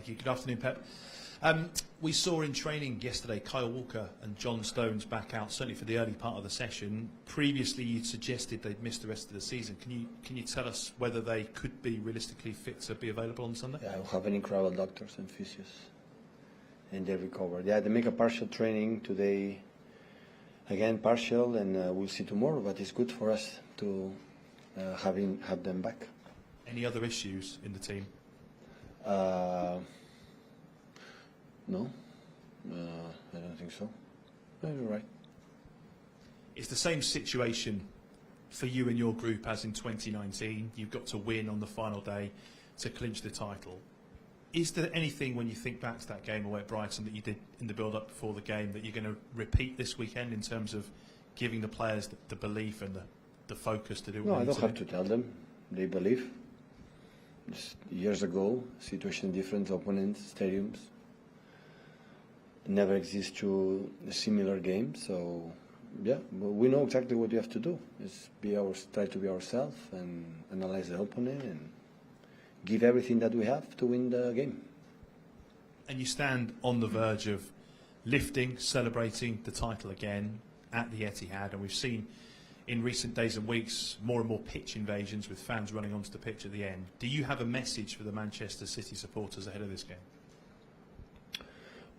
Thank you. Good afternoon, Pep. We saw in training yesterday Kyle Walker and John Stones back out, certainly for the early part of the session. Previously, you'd suggested they'd missed the rest of the season. Can you tell us whether they could be realistically fit to be available on Sunday? Yeah, we have an incredible doctors and physios, and they recovered. Yeah, they make a partial training today. Again, partial, and we'll see tomorrow. But it's good for us to have them back. Any other issues in the team? No, I don't think so. No, you're right. It's the same situation for you and your group as in 2019. You've got to win on the final day to clinch the title. Is there anything, when you think back to that game away at Brighton, that you did in the build-up before the game that you're going to repeat this weekend in terms of giving the players the belief and the focus to do what No, I don't have to tell them. They believe. Just years ago, situation different, opponents, stadiums. Never exist to a similar game, so yeah, but we know exactly what we have to do. Is try to be ourselves and analyze the opponent and give everything that we have to win the game. And you stand on the verge of lifting, celebrating the title again at the Etihad, and we've seen in recent days and weeks more and more pitch invasions with fans running onto the pitch at the end. Do you have a message for the Manchester City supporters ahead of this game?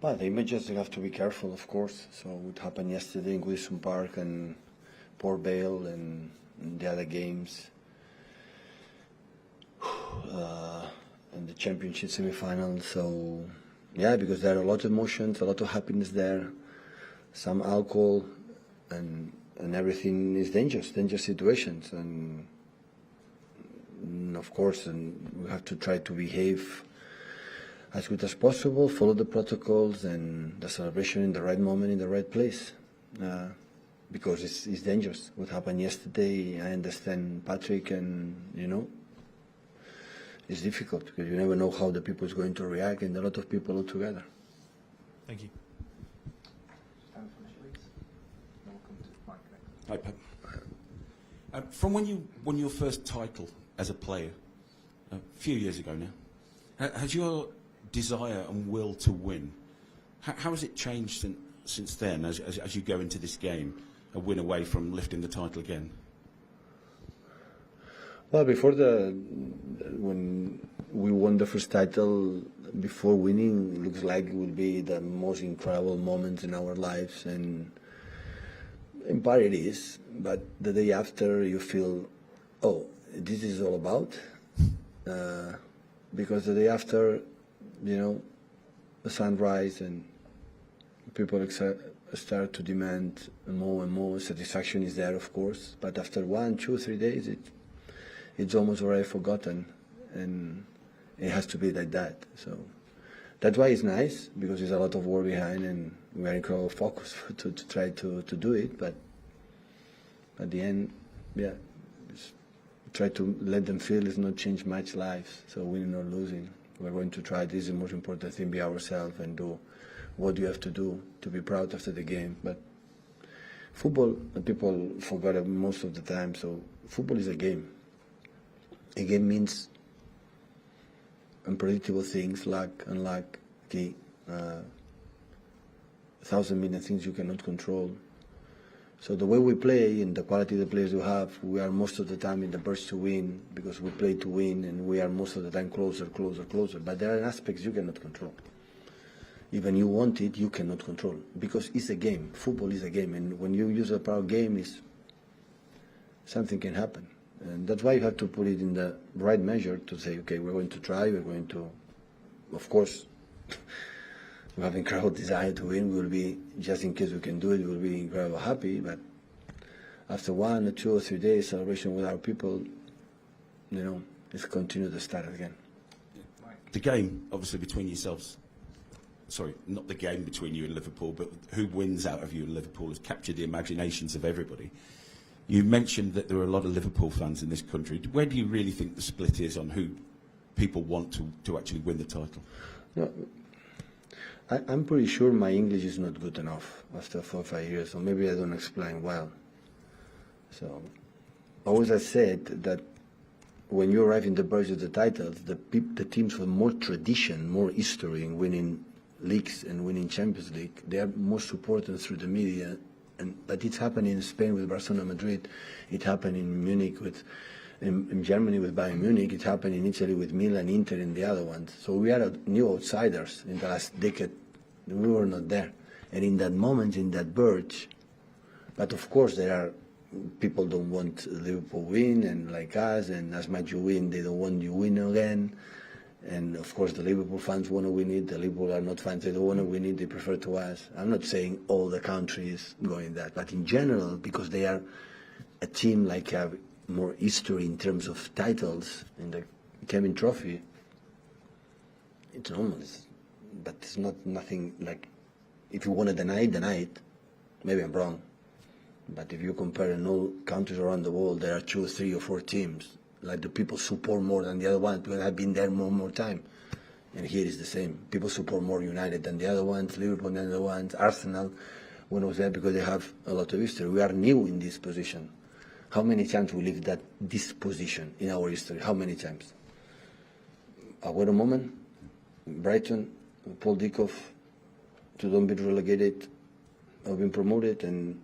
Well, the images, you have to be careful, of course. So what happened yesterday in Goodison Park and Port Vale and the other games, and the championship semi-final. So yeah, because there are a lot of emotions, a lot of happiness there, some alcohol, and everything is dangerous situations, and of course, and we have to try to behave as good as possible, follow the protocols and the celebration in the right moment, in the right place, because it's dangerous. What happened yesterday, I understand Patrick, and it's difficult because you never know how the people is going to react, and a lot of people all together. Thank you. Hi, Pep. From when you won your first title as a player, a few years ago now, has your desire and will to win, how has it changed since then, as you go into this game, a win away from lifting the title again? Well, before when we won the first title, before winning, it looks like it would be the most incredible moment in our lives, and in part it is, but the day after you feel, oh, this is all about, because the day after, the sunrise and people start to demand more and more. Satisfaction is there, of course, but after 1, 2, 3 days, it's almost already forgotten, and it has to be like that. So that's why it's nice, because there's a lot of work behind, and we're incredibly focused to try to do it. But at the end, yeah, just try to let them feel it's not changed much lives. So winning or losing, we're going to try. This is the most important thing: be ourselves and do what you have to do to be proud after the game. But football, people forget it most of the time. So football is a game. A game means unpredictable things, luck, unlucky, 1,000 million things you cannot control. So the way we play and the quality of the players we have, we are most of the time in the burst to win, because we play to win, and we are most of the time closer. But there are aspects you cannot control. Even you want it, you cannot control, because it's a game. Football is a game, and when you use a power game, something can happen. And that's why you have to put it in the right measure to say, okay, we're going to try, we're going to, of course, we have incredible desire to win. We will be, just in case we can do it, we will be incredibly happy. But after 1 or 2 or 3 days celebration with our people, it's continue to start again. The game, obviously, between yourselves, sorry, not the game between you and Liverpool, but who wins out of you and Liverpool has captured the imaginations of everybody. You mentioned that there are a lot of Liverpool fans in this country. Where do you really think the split is on who people want to actually win the title? No, I'm pretty sure my English is not good enough after 4 or 5 years, so maybe I don't explain well. So always I said that when you arrive in the verge of the titles, the teams with more tradition, more history in winning leagues and winning Champions League, they are more supported through the media. But it's happening in Spain with Barcelona, Madrid. It happened in Munich in Germany with Bayern Munich. It happened in Italy with Milan, Inter, and the other ones. So we are new outsiders in the last decade. We were not there. And in that moment, in that verge, but of course there are people don't want Liverpool win, and like us, and as much you win, they don't want you win again. And of course the Liverpool fans want to win it. The Liverpool are not fans, they don't want to win it, they prefer to us. I'm not saying all the countries going that, but in general, because they are a team like have more history in terms of titles in the Kevin Trophy, it's normal. But it's not nothing like, if you want to deny it, maybe I'm wrong. But if you compare in all countries around the world, there are 2, 3, or 4 teams. Like the people support more than the other ones because have been there more time. And here is the same. People support more United than the other ones, Liverpool than the other ones, Arsenal when I was there because they have a lot of history. We are new in this position. How many times we lived this position in our history? How many times? Agüero moment, Brighton, Paul Dickoff, to don't be relegated, have been promoted, and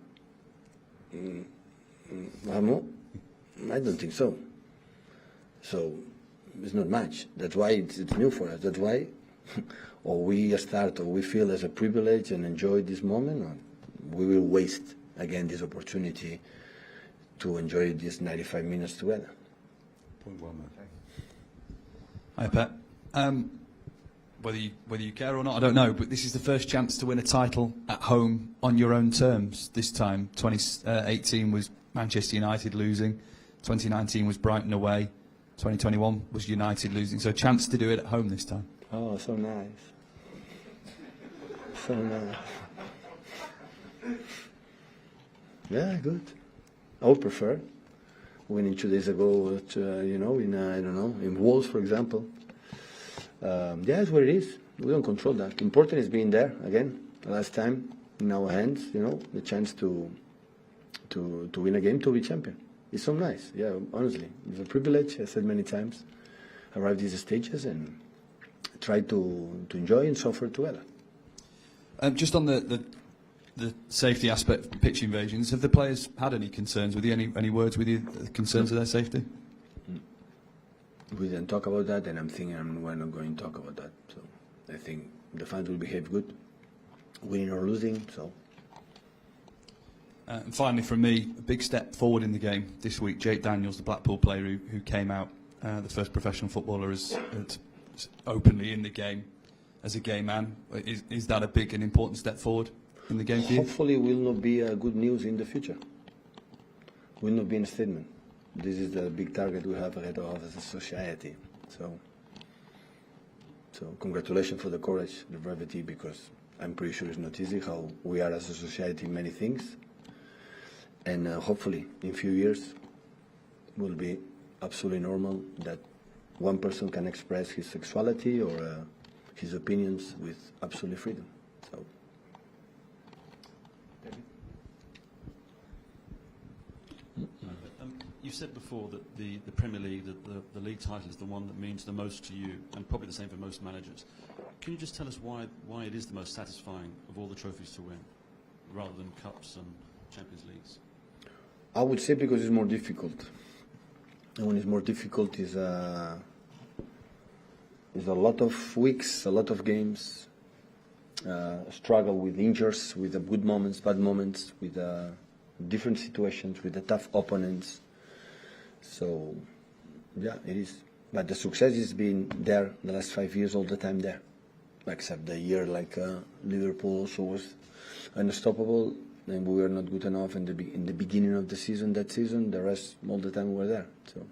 Hamo? I don't think so. So it's not much. That's why it's new for us. That's why, or we start, or we feel as a privilege and enjoy this moment, or we will waste again this opportunity to enjoy these 95 minutes together. Point well, man. Hi, Pep. Whether you care or not, I don't know, but this is the first chance to win a title at home on your own terms. This time, 2018 was Manchester United losing, 2019 was Brighton away, 2021 was United losing. So a chance to do it at home this time. Oh, so nice. So nice. Yeah, good. I would prefer winning 2 days ago, in Wolves, for example. Yeah, it's what it is. We don't control that. Important is being there again. The last time in our hands, the chance to win a game, to be champion. It's so nice. Yeah, honestly, it's a privilege. I said many times. Arrive these stages and try to enjoy and suffer together. Just on the safety aspect of pitch invasions, have the players had any concerns with you? Any words with you? Concerns of their safety? We didn't talk about that, and I'm thinking we're not going to talk about that. So I think the fans will behave good, winning or losing. So. And finally, from me, a big step forward in the game this week. Jake Daniels, the Blackpool player who came out, the first professional footballer is openly in the game as a gay man. Is that a big and important step forward in the game for you? Hopefully, will not be good news in the future. Will not be a statement. This is the big target we have ahead of us as a society. So congratulations for the courage, the brevity, because I'm pretty sure it's not easy how we are as a society in many things. And hopefully, in a few years, will be absolutely normal that one person can express his sexuality or his opinions with absolute freedom. So. You said before that the Premier League, the league title is the one that means the most to you, and probably the same for most managers. Can you just tell us why it is the most satisfying of all the trophies to win, rather than cups and Champions Leagues? I would say because it's more difficult. And when it's more difficult, is a lot of weeks, a lot of games, struggle with injuries, with the good moments, bad moments, with different situations, with the tough opponents. So, yeah, it is. But the success has been there the last 5 years, all the time there. Except the year like Liverpool also was unstoppable, and we were not good enough in the beginning of the season, that season. The rest, all the time, we were there. So,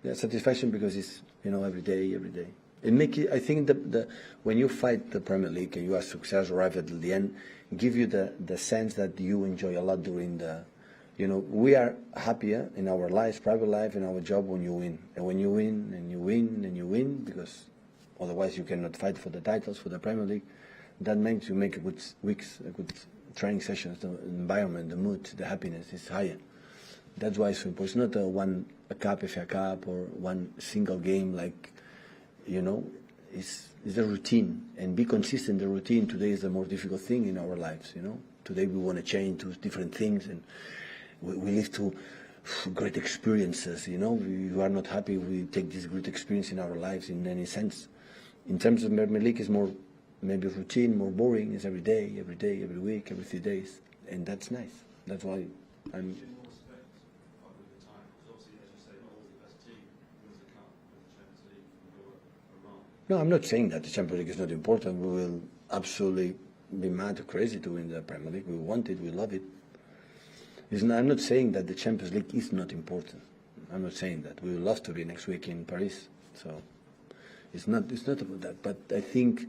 yeah, satisfaction because it's, every day. It make it, I think the when you fight the Premier League and you have success, arrive at the end, give you the sense that you enjoy a lot during the, we are happier in our lives, private life, in our job when you win. And when you win, and you win, and you win, because otherwise you cannot fight for the titles, for the Premier League. That makes you make a good weeks, a good training sessions, the environment, the mood, the happiness is higher. That's why it's so important. It's not a cup, FA Cup, or one single game. Like, it's a routine, and be consistent. The routine today is the more difficult thing in our lives. Today we want to change to different things, and we live to great experiences. We are not happy. We take this great experience in our lives in any sense. In terms of Premier League, it's more maybe routine, more boring. It's every day, every week, every 3 days, and that's nice. That's why I'm. No, I'm not saying that the Champions League is not important. We will absolutely be mad or crazy to win the Premier League. We want it. We love it. I'm not saying that the Champions League is not important. I'm not saying that. We would love to be next week in Paris. So it's not about that. But I think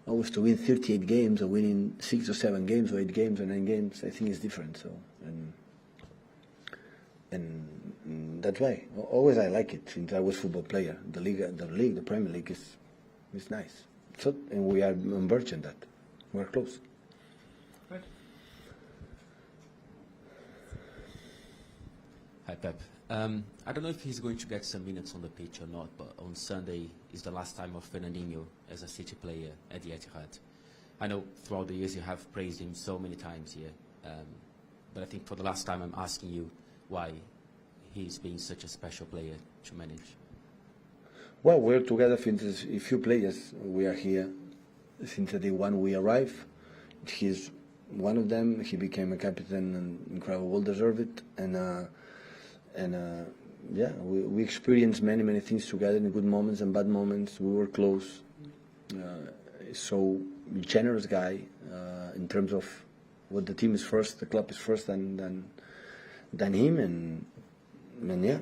always to win 38 games or winning 6 or 7 games or 8 games or 9 games, I think it's different. So and that's why always I like it since I was a football player. The Premier League is nice. So, and we are on verge on that. We're close. Hi, Pep. I don't know if he's going to get some minutes on the pitch or not, but on Sunday is the last time of Fernandinho as a City player at the Etihad. I know throughout the years you have praised him so many times here, but I think for the last time I'm asking you why he's been such a special player to manage. Well, we're together since a few players. We are here since the day one we arrived. He's one of them. He became a captain and incredible, well deserved it. Yeah, we experienced many things together in good moments and bad moments. We were close. So generous guy in terms of what the team is first, the club is first than him, and yeah,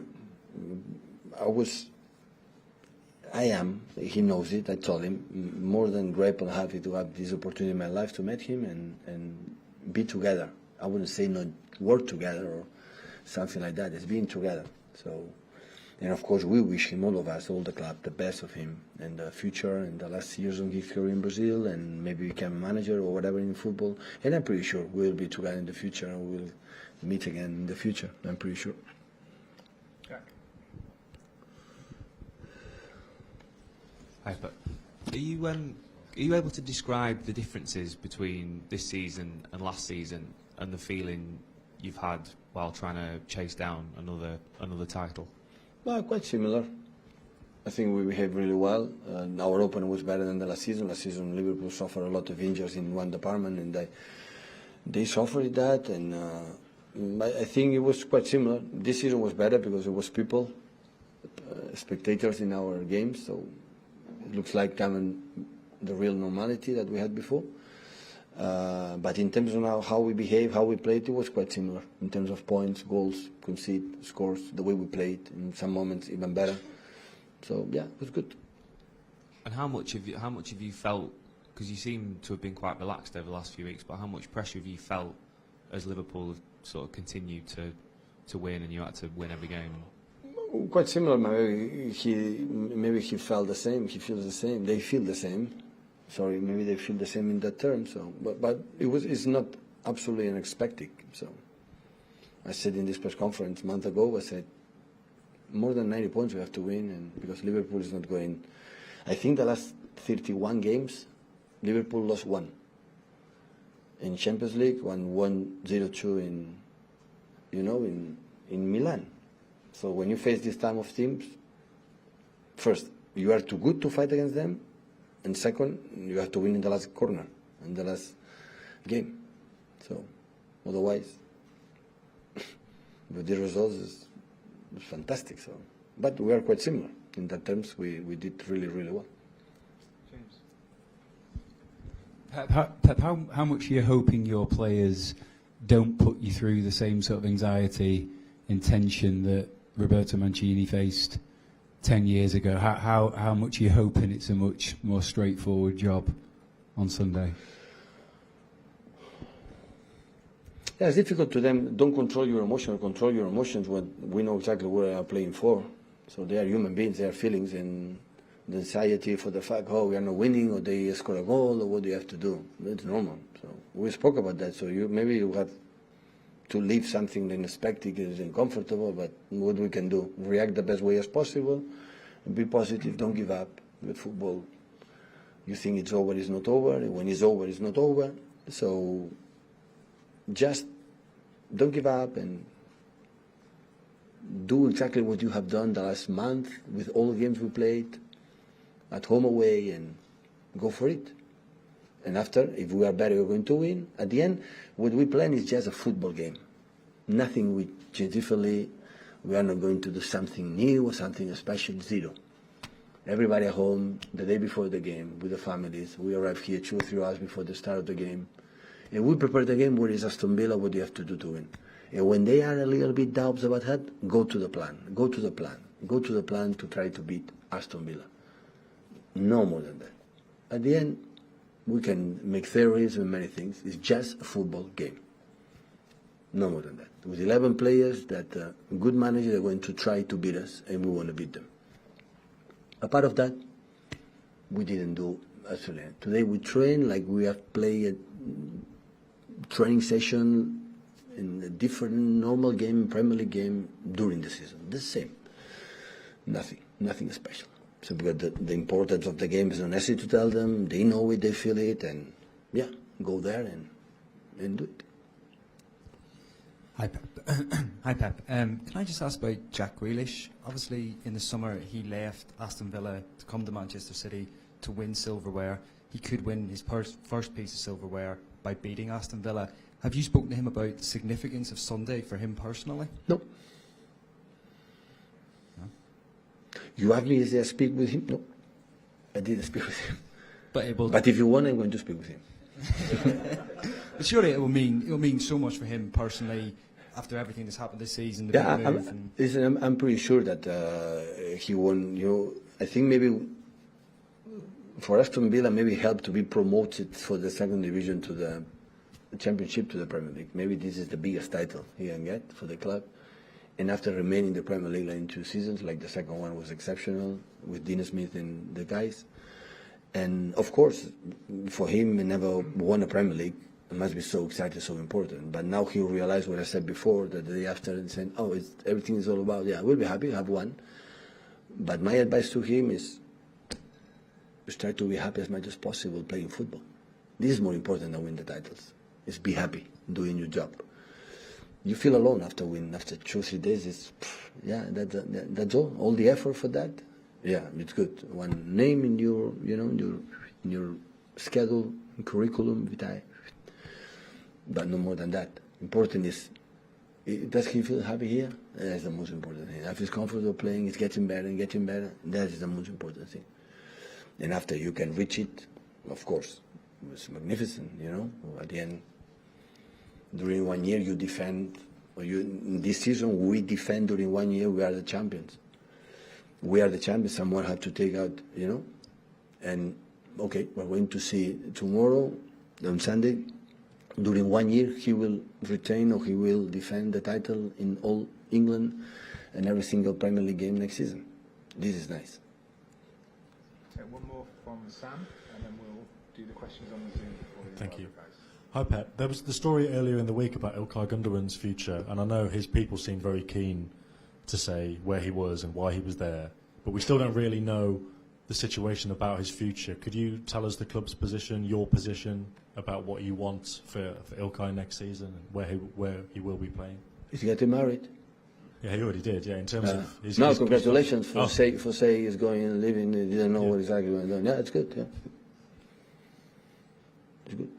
I am. He knows it. I told him more than grateful and happy to have this opportunity in my life to meet him and be together. I wouldn't say not work together or something like that. It's being together. So, and of course we wish him, all of us, all the club, the best of him in the future and the last years of his career in Brazil, and maybe become a manager or whatever in football. And I'm pretty sure we'll be together in the future and we'll meet again in the future. I'm pretty sure. Hi, but are you able to describe the differences between this season and last season and the feeling you've had while trying to chase down another title? Well, quite similar. I think we behaved really well. Our opening was better than the last season. Last season, Liverpool suffered a lot of injuries in one department, and they suffered that. And I think it was quite similar. This season was better because it was people, spectators in our games. So it looks like coming the real normality that we had before. But in terms of how we behave, how we played, it was quite similar in terms of points, goals, concede, scores, the way we played. In some moments, even better. So yeah, it was good. And how much have you felt? Because you seem to have been quite relaxed over the last few weeks. But how much pressure have you felt as Liverpool have sort of continued to win, and you had to win every game? Quite similar. Maybe he felt the same. He feels the same. They feel the same. Sorry, maybe they feel the same in that term. So, but it's not absolutely unexpected. So, I said in this press conference a month ago, I said more than 90 points we have to win, and because Liverpool is not going. I think the last 31 games, Liverpool lost 1. In Champions League, won 1-0-2 in Milan. So when you face this type of teams, first you are too good to fight against them. And second, you have to win in the last corner, in the last game. So, otherwise, with the results, it's fantastic. So, but we are quite similar in that terms. We did really well. Pep, how much are you hoping your players don't put you through the same sort of anxiety and tension that Roberto Mancini faced 10 years ago? How much are you hoping it's a much more straightforward job on Sunday? Yeah, it's difficult to them. Don't control your emotions. Control your emotions when we know exactly what they are playing for. So they are human beings. They have feelings, and the anxiety for the fact, we are not winning, or they score a goal, or what do you have to do? That's normal. So we spoke about that. So maybe you have to leave something unexpected is uncomfortable, but what we can do, react the best way as possible, be positive, don't give up. With football, you think it's over, it's not over. When it's over, it's not over. So just don't give up and do exactly what you have done the last month with all the games we played, at home, away, and go for it. And after, if we are better, we're going to win. At the end, what we plan is just a football game. Nothing we change differently. We are not going to do something new or something special, zero. Everybody at home, the day before the game, with the families. We arrive here 2 or 3 hours before the start of the game. And we prepare the game, what is Aston Villa, what do you have to do to win. And when they are a little bit doubts about that, go to the plan. Go to the plan. Go to the plan to try to beat Aston Villa. No more than that. At the end, we can make theories and many things. It's just a football game. No more than that. With 11 players, that good managers are going to try to beat us, and we want to beat them. A part of that, we didn't do actually. Today we train like we have played a training session in a different normal game, Premier League game during the season. The same. Nothing special. So because the importance of the game is not necessary to tell them. They know it, they feel it, and yeah, go there and do it. Hi, Pep. Hi, Pep. Can I just ask about Jack Grealish? Obviously, in the summer, he left Aston Villa to come to Manchester City to win silverware. He could win his first piece of silverware by beating Aston Villa. Have you spoken to him about the significance of Sunday for him personally? No. You asked me, did I speak with him? No. I didn't speak with him. But if you want, I'm going to speak with him. But surely it will mean so much for him personally after everything that's happened this season. Yeah, I'm pretty sure that he won. I think maybe for Aston Villa, maybe helped to be promoted for the second division to the Championship to the Premier League. Maybe this is the biggest title he can get for the club. And after remaining in the Premier League in 2 seasons, like the second one was exceptional with Dean Smith and the guys. And of course, for him, he never won a Premier League. It must be so exciting, so important. But now he realized what I said before, that the day after, and saying, everything is all about, we'll be happy, have one. But my advice to him is try to be happy as much as possible playing football. This is more important than win the titles. Is be happy doing your job. You feel alone after 2 or 3 days. That's all. All the effort for that. Yeah, it's good. One name in your, in your schedule, curriculum vitae. But no more than that. Important is, does he feel happy here? That's the most important thing. If he's comfortable playing, it's getting better and getting better. That is the most important thing. And after you can reach it, of course, it's magnificent. At the end. During 1 year you defend, in this season we defend during 1 year, we are the champions. We are the champions, someone had to take out, And, okay, we're going to see tomorrow, on Sunday, during 1 year he will retain or he will defend the title in all England and every single Premier League game next season. This is nice. Okay, one more from Sam, and then we'll do the questions on the Zoom. Thank you. Hi Pep, there was the story earlier in the week about Ilkay Gundogan's future, and I know his people seemed very keen to say where he was and why he was there, but we still don't really know the situation about his future. Could you tell us the club's position, your position, about what you want for Ilkay next season and where he will be playing? He's getting married. Yeah, he already did, in terms of... his congratulations for say he's going and living, he didn't know what exactly going on. Yeah, it's good, It's good.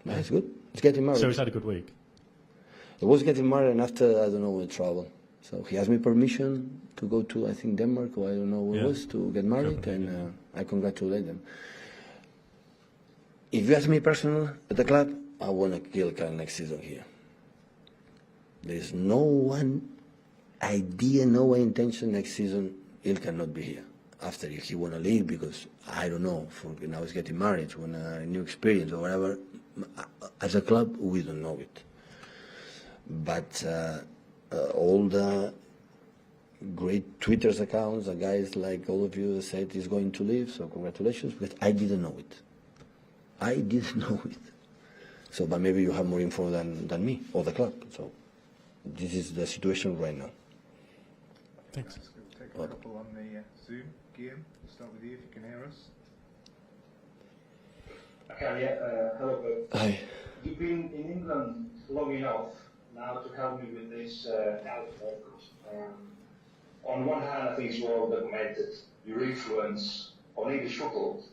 Yeah, it's good. He's getting married. So he's had a good week? He was getting married, and after, I don't know, we travel. So he asked me permission to go to, I think, Denmark, or I don't know where it was, to get married, and I congratulate them. If you ask me personally, at the club, I want to kill Ilkay next season here. There's no one idea, no intention next season Ilkay not be here. After he want to leave because, I don't know, now he's getting married, want a new experience or whatever. As a club, we don't know it. But all the great Twitter accounts, the guys like all of you said he's going to leave, so congratulations, because I didn't know it. So, but maybe you have more info than me or the club. So, this is the situation right now. Thanks. We'll take a couple on the Zoom. Guillaume, we'll start with you if you can hear us. Okay, hello, Bob. Hi. You've been in England long enough now to help me with this outlook. On one hand, I think it's well documented, your influence on English football.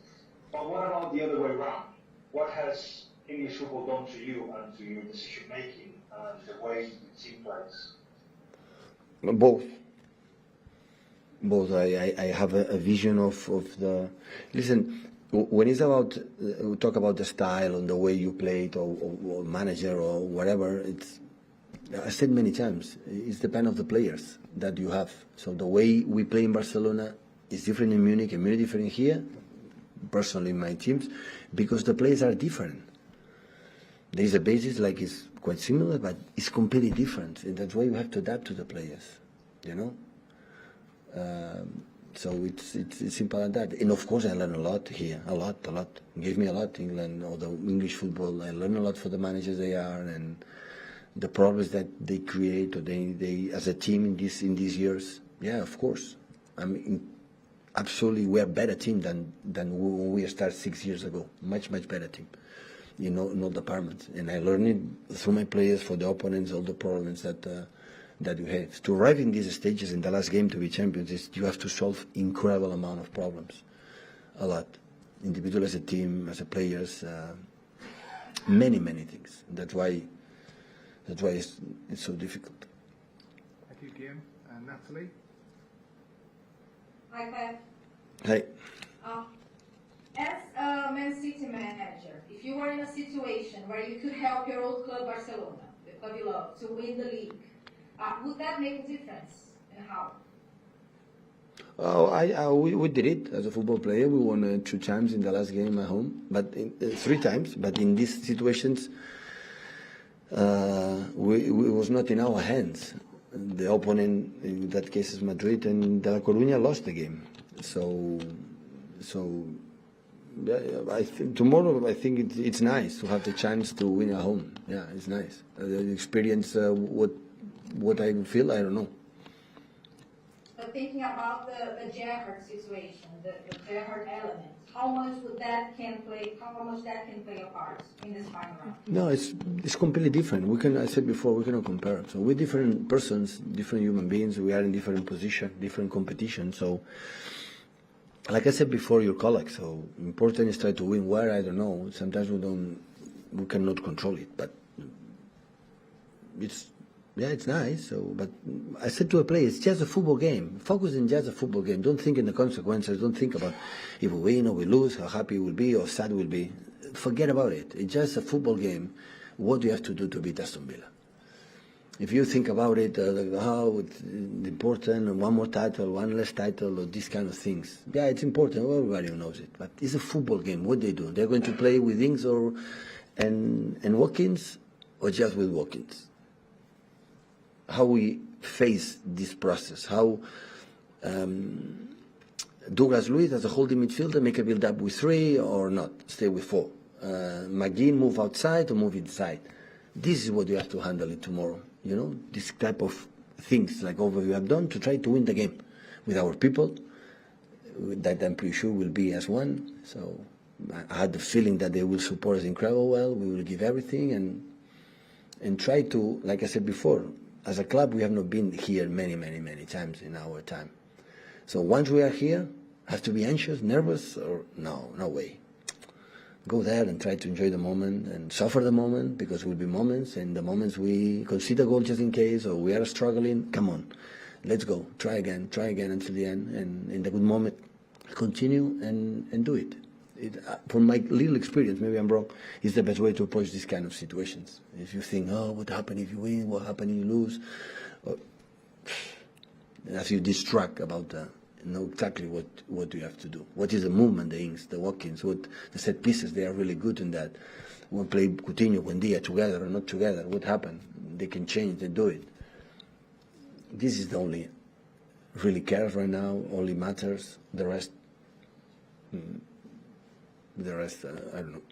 But what about the other way around? What has English football done to you and to your decision making and the way the team plays? Both. Both. I have a vision of the. Listen, when it's about we talk about the style and the way you play it or manager or whatever, it's. I said many times, it's depend of the players that you have. So the way we play in Barcelona is different in Munich and Munich different here. Personally, in my teams, because the players are different. There is a basis like it's quite similar, but it's completely different. And that's why you have to adapt to the players, you know. So it's simple as that. And of course, I learn a lot here, a lot. It gave me a lot. England or the English football. I learn a lot for the managers they are and the problems that they create or they as a team in these years. Yeah, of course. I mean, absolutely, we're a better team than when we started 6 years ago. Much better team. In all departments. And I learned it through my players, for the opponents, all the problems that you have. To arrive in these stages in the last game to be champions, you have to solve incredible amount of problems. A lot. Individual as a team, as a players, many things. That's why it's so difficult. Thank you, Guillaume. Natalie? Hi, Pep. Hey. As a Man City manager, if you were in a situation where you could help your old club Barcelona, the club you love, to win the league, would that make a difference? And how? Oh, we did it as a football player. We won 2 times in the last game at home, but 3 times. But in these situations, it was not in our hands. The opponent, in that case, is Madrid, and De La Coruña lost the game. So yeah, I think tomorrow. I think it's nice to have the chance to win at home. Yeah, it's nice. The experience, what I feel, I don't know. But thinking about the Gerrard situation, the Gerrard element, how much that can play a part in this final round? No, it's completely different. I said before, we cannot compare. So we're different persons, different human beings. We are in different position, different competition. So, like I said before, your colleagues. So important is try to win. Where I don't know. Sometimes we cannot control it. But it's nice. So, but I said to a player, it's just a football game. Focus on just a football game. Don't think in the consequences. Don't think about if we win or we lose, how happy we'll be or sad we'll be. Forget about it. It's just a football game. What do you have to do to beat Aston Villa? If you think about it, how it's important, one more title, one less title, or these kind of things. Yeah, it's important. Everybody knows it. But it's a football game. What they do? They're going to play with Ings and Watkins, or just with Watkins? How we face this process? How Douglas Luiz as a holding midfielder make a build up with 3 or not? Stay with 4. McGinn move outside or move inside? This is what you have to handle it tomorrow. You know, this type of things like we have done to try to win the game with our people. That I'm pretty sure will be as one. So I had the feeling that they will support us incredibly well. We will give everything and try to, like I said before, as a club we have not been here many times in our time. So once we are here, have to be anxious, nervous, or no way. Go there and try to enjoy the moment and suffer the moment, because will be moments, and the moments we concede a goal just in case or we are struggling, come on, let's go, try again until the end, and in the good moment continue and do it. From my little experience, maybe I'm wrong, it's the best way to approach these kind of situations. If you think, what happened if you win, what happened if you lose, as you distract about know exactly what you have to do. What is the movement, the Ings, the Watkins, what the set pieces, they are really good in that. When play Coutinho, Buendia together or not together, what happened? They can change, they do it. This is the only really cares right now, only matters. The rest, I don't know.